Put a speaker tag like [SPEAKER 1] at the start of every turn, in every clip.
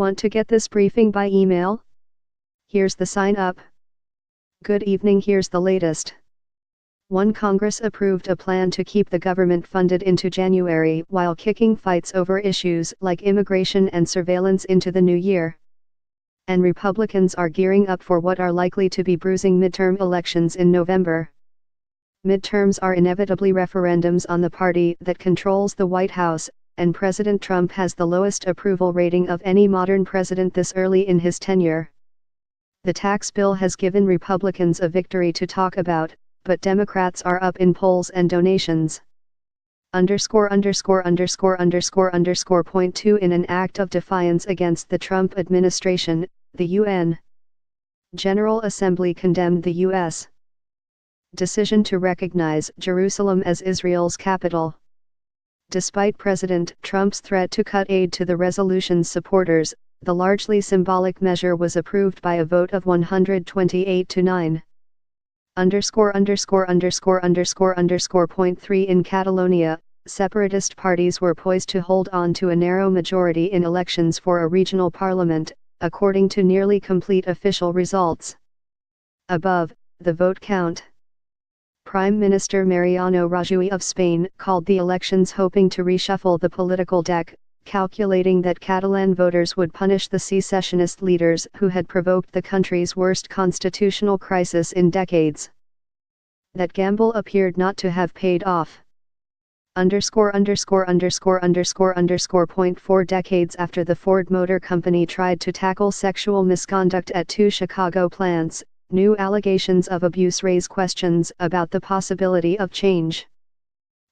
[SPEAKER 1] Want to get this briefing by email? Here's the sign up. Good evening, here's the latest. 1. Congress approved a plan to keep the government funded into January while kicking fights over issues like immigration and surveillance into the new year. And Republicans are gearing up for what are likely to be bruising midterm elections in November. Midterms are inevitably referendums on the party that controls the White House, and President Trump has the lowest approval rating of any modern president this early in his tenure. The tax bill has given Republicans a victory to talk about, but Democrats are up in polls and donations. ________________________ Point 2 In an act of defiance against the Trump administration, the UN General Assembly condemned the U.S. decision to recognize Jerusalem as Israel's capital. Despite President Trump's threat to cut aid to the resolution's supporters, the largely symbolic measure was approved by a vote of 128 to 9. Point 3 In Catalonia, separatist parties were poised to hold on to a narrow majority in elections for a regional parliament, according to nearly complete official results. Above, the vote count. Prime Minister Mariano Rajoy of Spain called the elections hoping to reshuffle the political deck, calculating that Catalan voters would punish the secessionist leaders who had provoked the country's worst constitutional crisis in decades. That gamble appeared not to have paid off. Point 4 Decades after the Ford Motor Company tried to tackle sexual misconduct at 2 Chicago plants, new allegations of abuse raise questions about the possibility of change.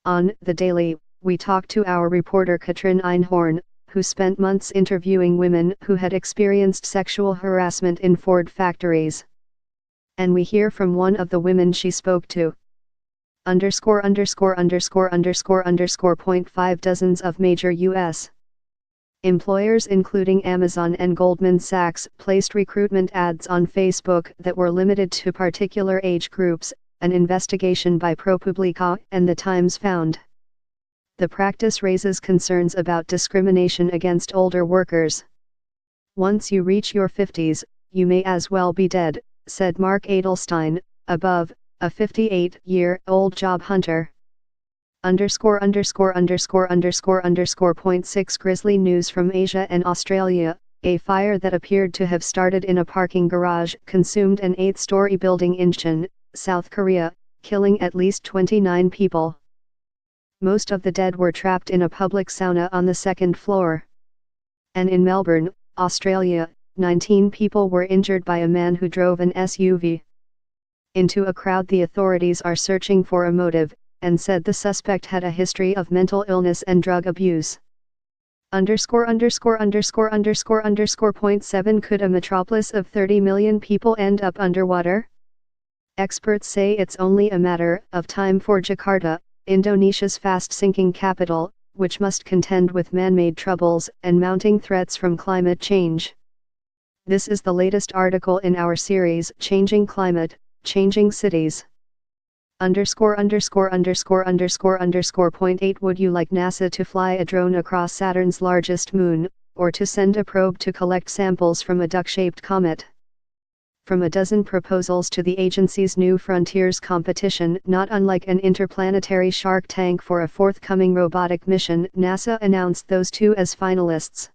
[SPEAKER 1] On The Daily, we talked to our reporter Katrin Einhorn, who spent months interviewing women who had experienced sexual harassment in Ford factories. And we hear from one of the women she spoke to. Point 5 Dozens of major U.S. employers including Amazon and Goldman Sachs placed recruitment ads on Facebook that were limited to particular age groups, an investigation by ProPublica and The Times found. The practice raises concerns about discrimination against older workers. Once you reach your 50s, you may as well be dead, said Mark Adelstein, above, a 58-year-old job hunter. Point 6 Grisly news from Asia and Australia, a fire that appeared to have started in a parking garage consumed an 8-story building in Incheon, South Korea, killing at least 29 people. Most of the dead were trapped in a public sauna on the second floor. And in Melbourne, Australia, 19 people were injured by a man who drove an SUV into a crowd. The authorities are searching for a motive, and said the suspect had a history of mental illness and drug abuse. Point 7 Could a metropolis of 30 million people end up underwater? Experts say it's only a matter of time for Jakarta, Indonesia's fast-sinking capital, which must contend with man-made troubles and mounting threats from climate change. This is the latest article in our series Changing Climate, Changing Cities. Point 8 Would you like NASA to fly a drone across Saturn's largest moon, or to send a probe to collect samples from a duck-shaped comet? From a dozen proposals to the agency's New Frontiers competition, not unlike an interplanetary Shark Tank for a forthcoming robotic mission, NASA announced those two as finalists.